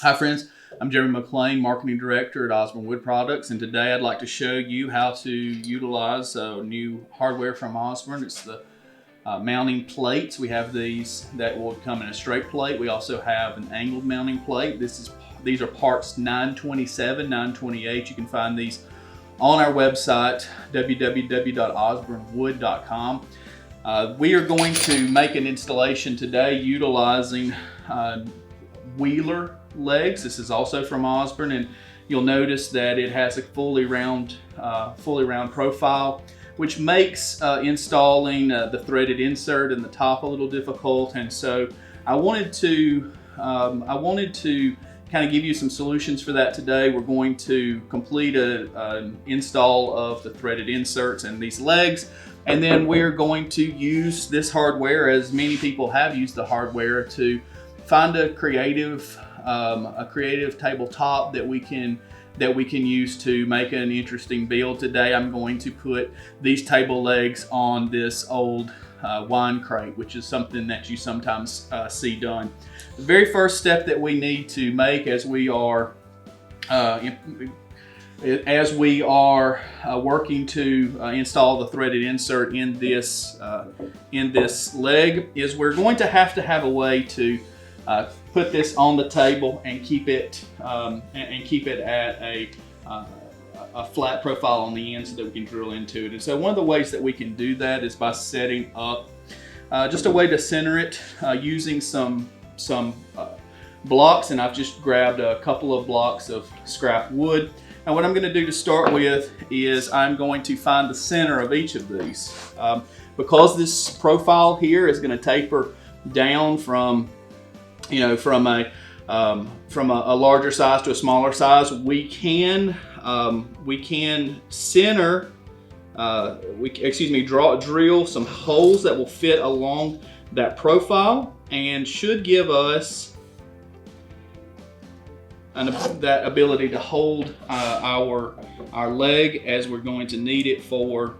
Hi friends, I'm Jeremy McLean, Marketing Director at Osborne Wood Products, and today I'd like to show you how to utilize new hardware from Osborne. It's the mounting plates. We have these that will come in a straight plate. We also have an angled mounting plate. These are parts 927, 928. You can find these on our website, www.osbornewood.com. We are going to make an installation today utilizing Wheeler legs. This is also from Osborne, and you'll notice that it has a fully round profile, which makes installing the threaded insert in the top a little difficult. And so I wanted to kind of give you some solutions for that today. We're going to complete an install of the threaded inserts and these legs, and then we're going to use this hardware, as many people have used the hardware, to find a creative tabletop that we can use to make an interesting build. Today I'm going to put these table legs on this old wine crate, which is something that you sometimes see done. The very first step that we need to make as we are working to install the threaded insert in this leg is we're going to have a way to put this on the table and keep it at a flat profile on the end so that we can drill into it. And so one of the ways that we can do that is by setting up just a way to center it using some blocks, and I've just grabbed a couple of blocks of scrap wood. And what I'm going to do to start with is I'm going to find the center of each of these. Because this profile here is going to taper down from a larger size to a smaller size, we can drill some holes that will fit along that profile and should give us that ability to hold our leg as we're going to need it for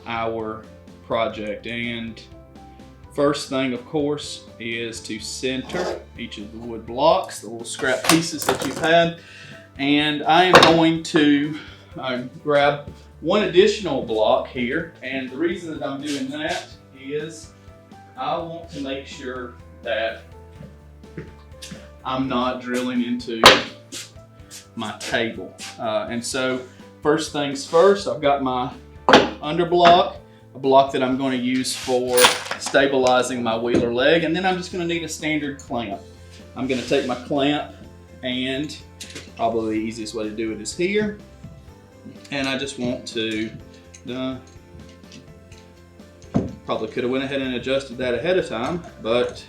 our project. And first thing, of course, is to center each of the wood blocks, the little scrap pieces that you've had. And I am going to grab one additional block here. And the reason that I'm doing that is I want to make sure that I'm not drilling into my table. And so first things first, I've got my underblock, a block that I'm going to use for stabilizing my Wheeler leg, and then I'm just going to need a standard clamp. I'm going to take my clamp, and probably the easiest way to do it is here, and I just want to probably could have went ahead and adjusted that ahead of time, but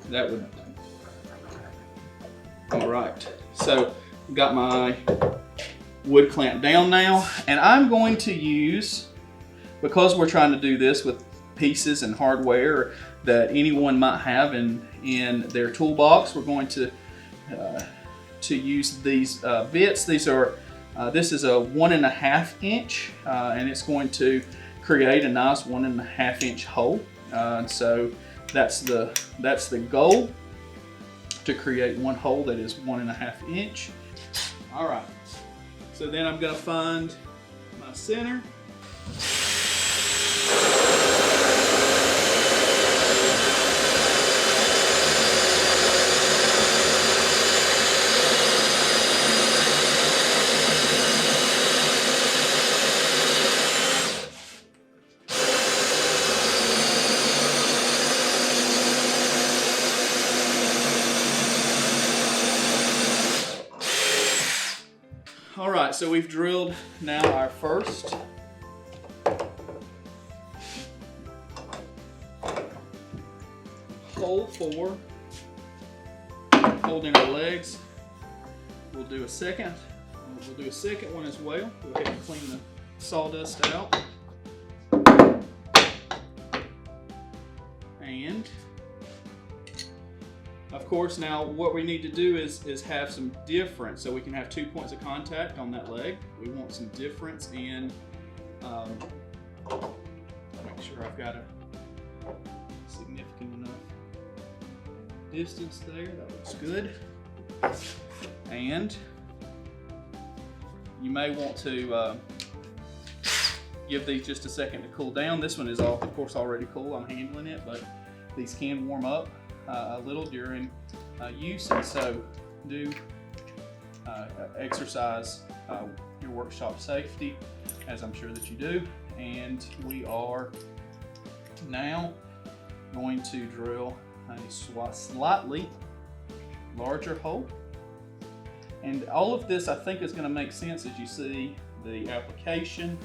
that would. All right, so I've got my wood clamp down now, and I'm going to use, because we're trying to do this with pieces and hardware that anyone might have in their toolbox, we're going to use these bits. This is a 1.5 inch, and it's going to create a nice 1.5 inch hole. So that's the goal, to create one hole that is 1.5 inch. All right, so then I'm going to find my center. All right, so we've drilled now our first hole for holding our legs. We'll do a second one as well. Go ahead and clean the sawdust out. And of course, now what we need to do is have some difference, so we can have 2 points of contact on that leg. We want some difference in, make sure I've got a significant enough distance there. That looks good. And you may want to give these just a second to cool down. This one is, of course, already cool. I'm handling it, but these can warm up a little during use, and so do exercise your workshop safety, as I'm sure that you do. And we are now going to drill a slightly larger hole. And all of this, I think, is going to make sense as you see the application,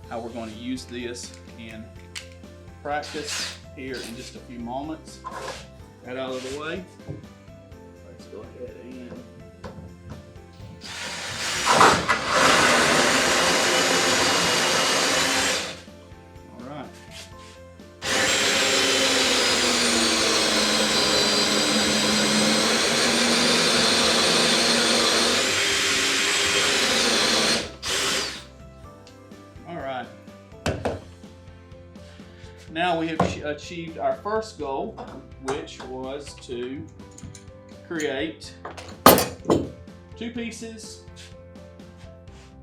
how we're going to use this in practice here in just a few moments. That out of the way, let's go ahead and now we have achieved our first goal, which was to create 2 pieces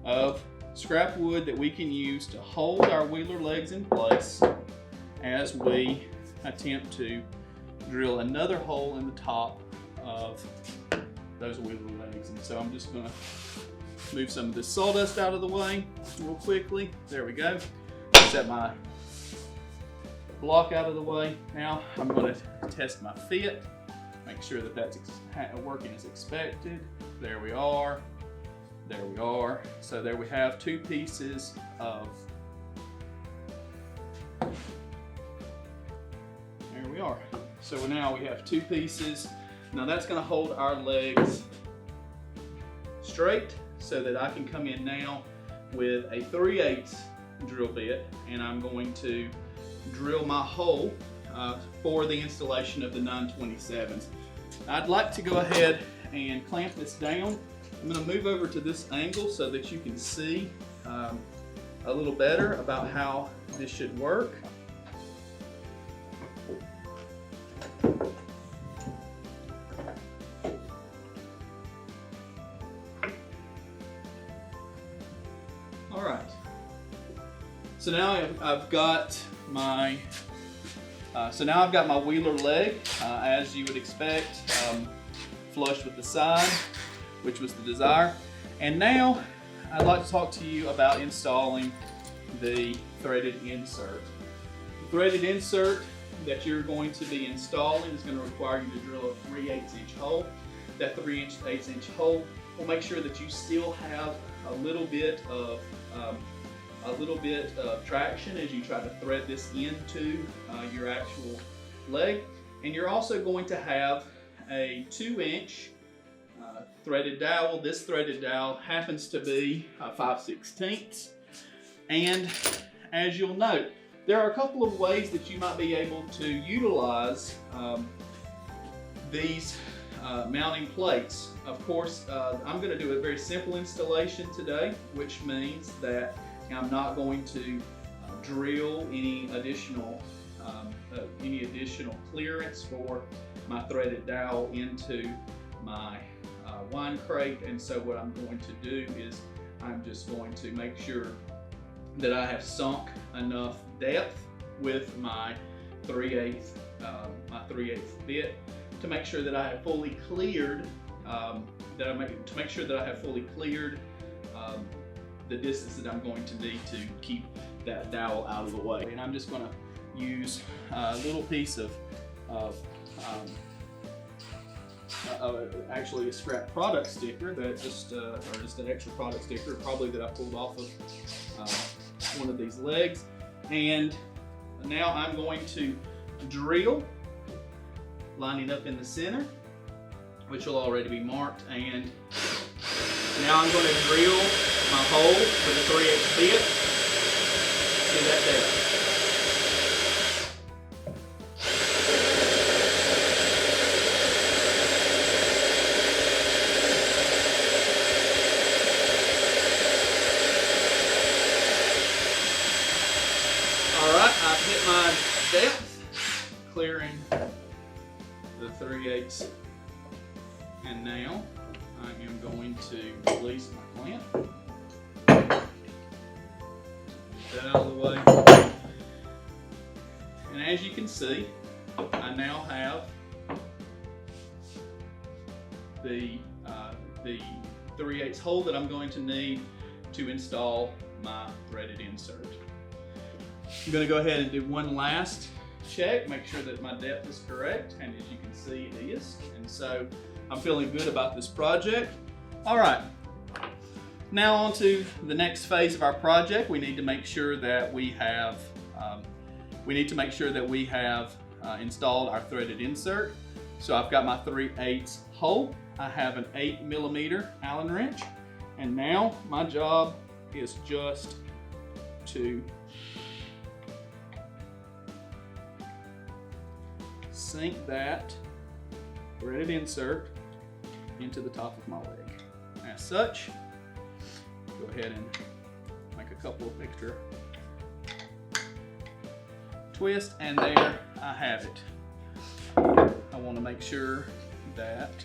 of scrap wood that we can use to hold our wheeler legs in place as we attempt to drill another hole in the top of those wheeler legs. And so I'm just going to move some of this sawdust out of the way real quickly. There we go. Set my block out of the way. Now I'm going to test my fit, make sure that that's working as expected. There we are. There we are. So there we have 2 pieces of, there we are. So now we have 2 pieces. Now that's going to hold our legs straight so that I can come in now with a 3/8 drill bit, and I'm going to drill my hole for the installation of the 927s. I'd like to go ahead and clamp this down. I'm going to move over to this angle so that you can see a little better about how this should work. All right. So now I've got my wheeler leg, as you would expect, flush with the side, which was the desire. And now I'd like to talk to you about installing the threaded insert. The threaded insert that you're going to be installing is going to require you to drill a 3/8 inch hole. That 3/8 inch hole will make sure that you still have a little bit of traction as you try to thread this into your actual leg. And you're also going to have a 2-inch threaded dowel. This threaded dowel happens to be 5/16. And as you'll note, there are a couple of ways that you might be able to utilize these mounting plates. Of course, I'm going to do a very simple installation today, which means that I'm not going to drill any additional clearance for my threaded dowel into my wine crate. And so what I'm going to do is I'm just going to make sure that I have sunk enough depth with my 3/8 bit to make sure that I have fully cleared the distance that I'm going to need to keep that dowel out of the way. And I'm just going to use a little piece of actually a scrap product sticker that just an extra product sticker, probably that I pulled off of one of these legs. And now I'm going to drill, lining up in the center, which will already be marked. And now I'm going to drill my hole with a 3/8 bit to that depth. Alright, I've hit my depth, clearing the 3/8. And now I am going to release my clamp. Get that out of the way. And as you can see, I now have the 3/8 hole that I'm going to need to install my threaded insert. I'm going to go ahead and do one last check, make sure that my depth is correct, and as you can see it is. And so I'm feeling good about this project. All right, now on to the next phase of our project. We need to make sure that we have installed our threaded insert. So I've got my 3/8 hole. I have an 8mm Allen wrench, and now my job is just to sink that threaded insert into the top of my leg. As such, go ahead and make a couple of extra twists, and there I have it. I want to make sure that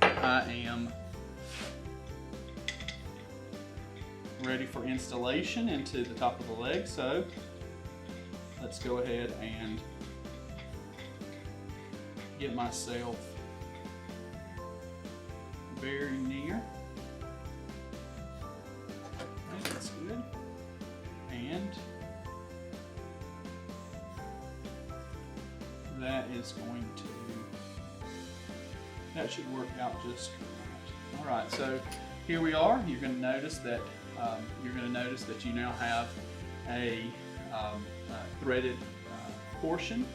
I am ready for installation into the top of the leg. So let's go ahead and get myself very near. Okay, that's good. And that should work out just right. All right, so here we are. You're going to notice that you now have a threaded portion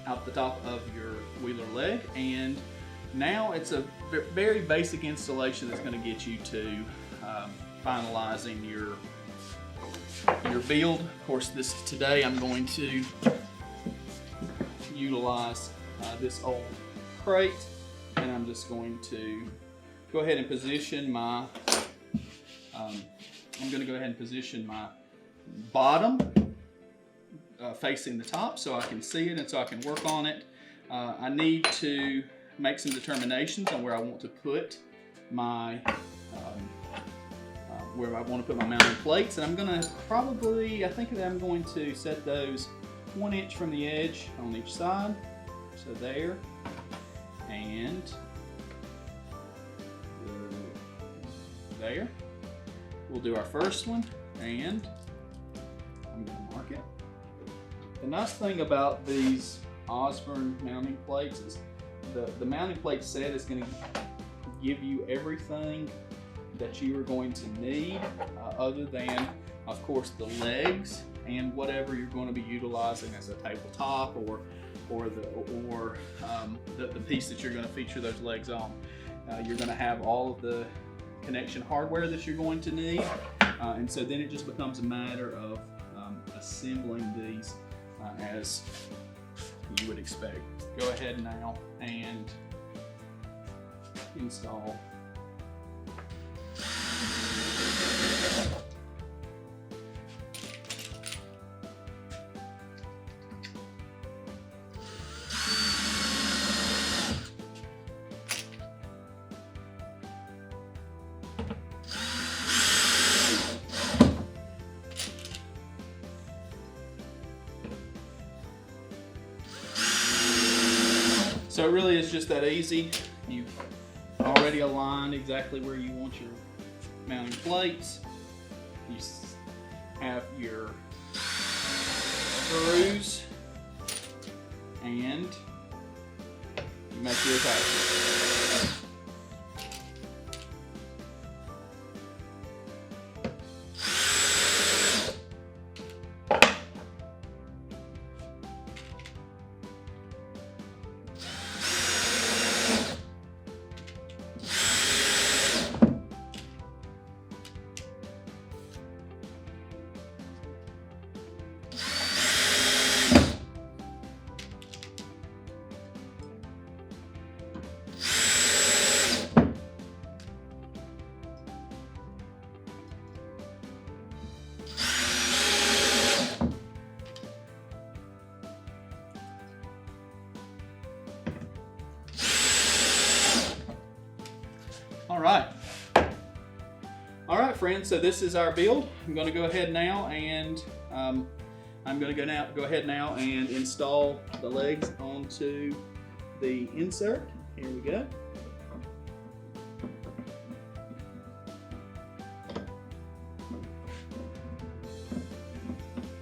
out the top of your wheeler leg, and now it's a very basic installation that's going to get you to finalizing your build. Of course, today I'm going to utilize this old crate, and I'm just going to go ahead and position my bottom facing the top so I can see it and so I can work on it. I need to make some determinations on where I want to put my mounting plates, and I'm going to I think that I'm going to set those 1 inch from the edge on each side. So there, and there. We'll do our first one, and I'm going to mark it. The nice thing about these Osborne mounting plates is the mounting plate set is going to give you everything that you are going to need, other than, of course, the legs and whatever you're going to be utilizing as a tabletop or the piece that you're going to feature those legs on. You're going to have all of the connection hardware that you're going to need, and so then it just becomes a matter of assembling these as you would expect. Go ahead now and install. So it really is just that easy. You've already aligned exactly where you want your mounting plates. You have your screws, and you make your attachments. friends, so this is our build. I'm going to go ahead now and go ahead now and install the legs onto the insert. Here we go.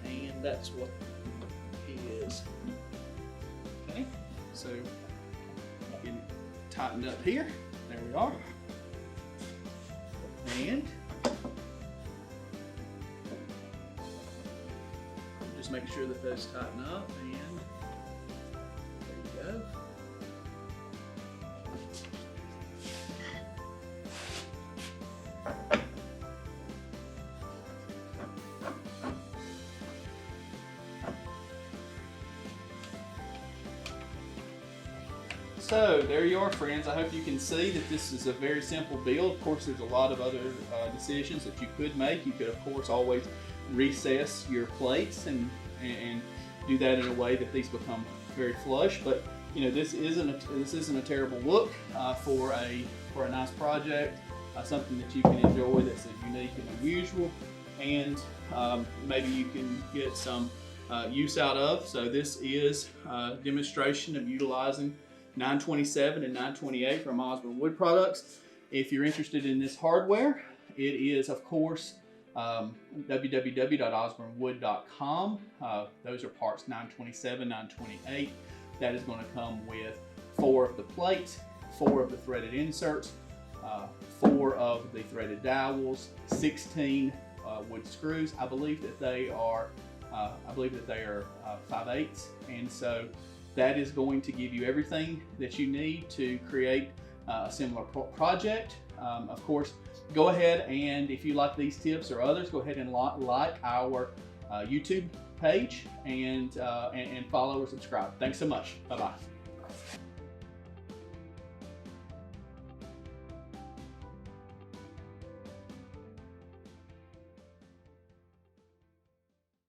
And that's what it is. Okay, so getting it tightened up here. There we are. And just make sure that those tighten up, and there you go. So there you are, friends. I hope you can see that this is a very simple build. Of course, there's a lot of other decisions that you could make. You could, of course, always recess your plates and do that in a way that these become very flush. But you know, this isn't a terrible look for a nice project, something that you can enjoy that's unique and unusual, and maybe you can get some use out of. So this is a demonstration of utilizing 927 and 928 from Osborne Wood Products. If you're interested in this hardware, it is, of course, www.osbornewood.com. Those are parts 927, 928. That is going to come with 4 of the plates, 4 of the threaded inserts, 4 of the threaded dowels, 16 wood screws. I believe that they are 5/8, and so that is going to give you everything that you need to create a similar project. Of course, go ahead and if you like these tips or others, go ahead and like our YouTube page and follow or subscribe. Thanks so much. Bye-bye.